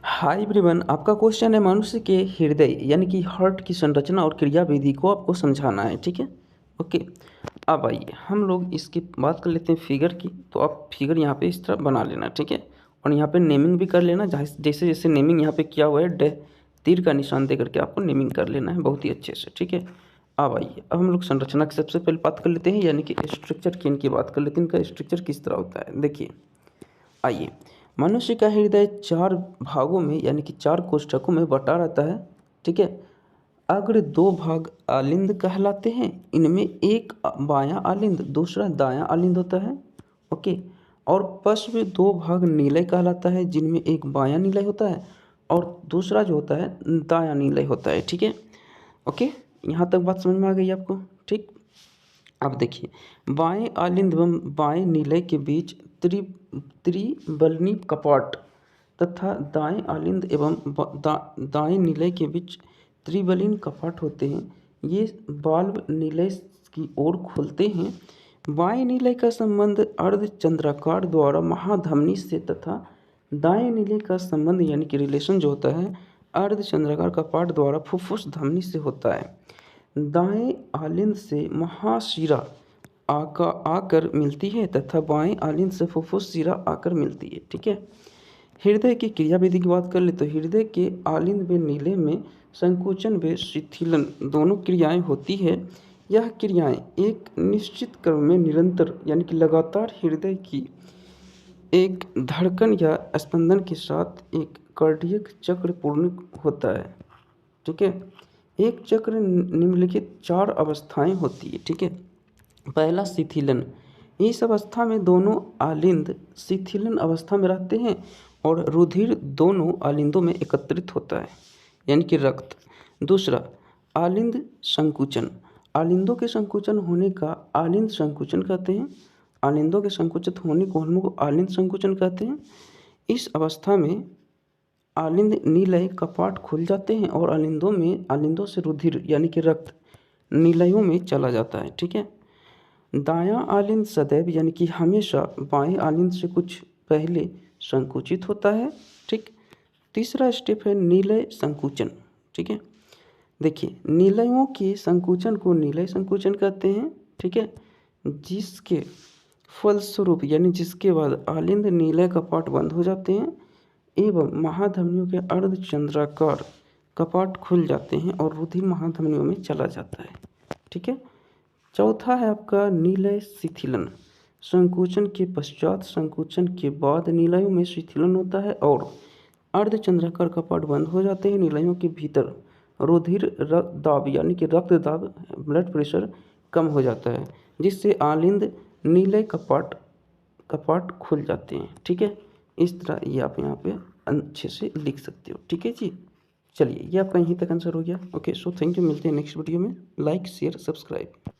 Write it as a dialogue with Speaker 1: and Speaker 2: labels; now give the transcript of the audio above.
Speaker 1: Hi everyone, आपका question है मनुष्य के हृदय यानी कि हार्ट की संरचना और क्रियाविधि को आपको समझाना है। ठीक है, ओके। अब आइए हम लोग इसकी बात कर लेते हैं फिगर की। तो आप फिगर यहाँ पे इस तरह बना लेना, ठीक है। और यहाँ पे नेमिंग भी कर लेना, जैसे जैसे नेमिंग यहाँ पे किया हुआ है, तीर का निशान दे करके आपको नेमिंग कर लेना है बहुत ही अच्छे से, ठीक है। अब आइए, अब हम लोग संरचना की सबसे पहले बात कर लेते हैं, यानी कि स्ट्रक्चर की इनकी बात कर लेते हैं। इनका स्ट्रक्चर किस तरह होता है, देखिए। आइए, मनुष्य का हृदय 4 भागों में यानी कि 4 कोष्ठकों में बटा रहता है, ठीक है। अग्र 2 भाग आलिंद कहलाते हैं। इनमें एक बायां आलिंद, दूसरा दायां आलिंद होता है, ओके। और पश्व 2 भाग नीलय कहलाता है, जिनमें एक बायां नीलय होता है और दूसरा जो होता है दायां नीलय होता है, ठीक है, ओके। यहाँ तक बात समझ में आ गई आपको, ठीक। अब देखिए, बाएं आलिंद एवं बाएं नीलय के बीच त्रिबलनी कपाट तथा दाएं आलिंद एवं दाएं नीलय के बीच त्रिबलीन कपाट होते हैं। ये बाल्ब नीलय की ओर खुलते हैं। बाएं नीलय का संबंध अर्धचंद्राकार द्वारा महाधमनी से तथा दाएं नीलय का संबंध यानी कि रिलेशन जो होता है अर्धचंद्राकार कपाट द्वारा फुफ्फुस धमनी से होता है। दाएं आलिंद से महाशिरा आकर मिलती है तथा बाएं आलिंद से फुफ्फुस शिरा आकर मिलती है, ठीक है। हृदय की क्रियाविधि की बात कर ले तो हृदय के आलिंद व नीले में संकुचन व शिथिलन दोनों क्रियाएं होती है। यह क्रियाएं एक निश्चित क्रम में निरंतर यानी कि लगातार हृदय की एक धड़कन या स्पंदन के साथ एक कार्डियक चक्र पूर्ण होता है, ठीक है। एक चक्र निम्नलिखित 4 अवस्थाएं होती है, ठीक है। पहला शिथिलन। इस अवस्था में दोनों आलिंद शिथिलन अवस्था में रहते हैं और रुधिर दोनों आलिंदों में एकत्रित होता है यानी कि रक्त। दूसरा, आलिंद संकुचन। आलिंदों के संकुचन होने का आलिंद संकुचन कहते हैं। आलिंदों के संकुचित होने को हम लोग आलिंद संकुचन कहते हैं। इस अवस्था में आलिंद नीलय कपाट खुल जाते हैं और आलिंदों से रुधिर यानी कि रक्त नीलयों में चला जाता है, ठीक है। दायां आलिंद सदैव यानी कि हमेशा बाएं आलिंद से कुछ पहले संकुचित होता है, ठीक। तीसरा स्टेप है नीलय संकुचन, ठीक है। देखिए, नीलयों के संकुचन को नीलय संकुचन कहते हैं, ठीक है। जिसके फलस्वरूप यानी जिसके बाद आलिंद नीलय कपाट बंद हो जाते हैं एवं महाधमनियों के अर्धचंद्राकार कपाट खुल जाते हैं और रुधिर महाधमनियों में चला जाता है, ठीक है। चौथा है आपका नीलय शिथिलन। संकुचन के पश्चात संकुचन के बाद नीलयों में शिथिलन होता है और अर्धचंद्राकार कपाट बंद हो जाते हैं। नीलयों के भीतर रुधिर दाब यानी कि रक्त दाब ब्लड प्रेशर कम हो जाता है, जिससे आलिंद नीलय कपाट खुल जाते हैं, ठीक है। इस तरह ये आप यहाँ पे अच्छे से लिख सकते हो, ठीक है जी। चलिए, ये आपका यहीं तक आंसर हो गया। Okay, so thank you. मिलते हैं नेक्स्ट वीडियो में। Like share subscribe.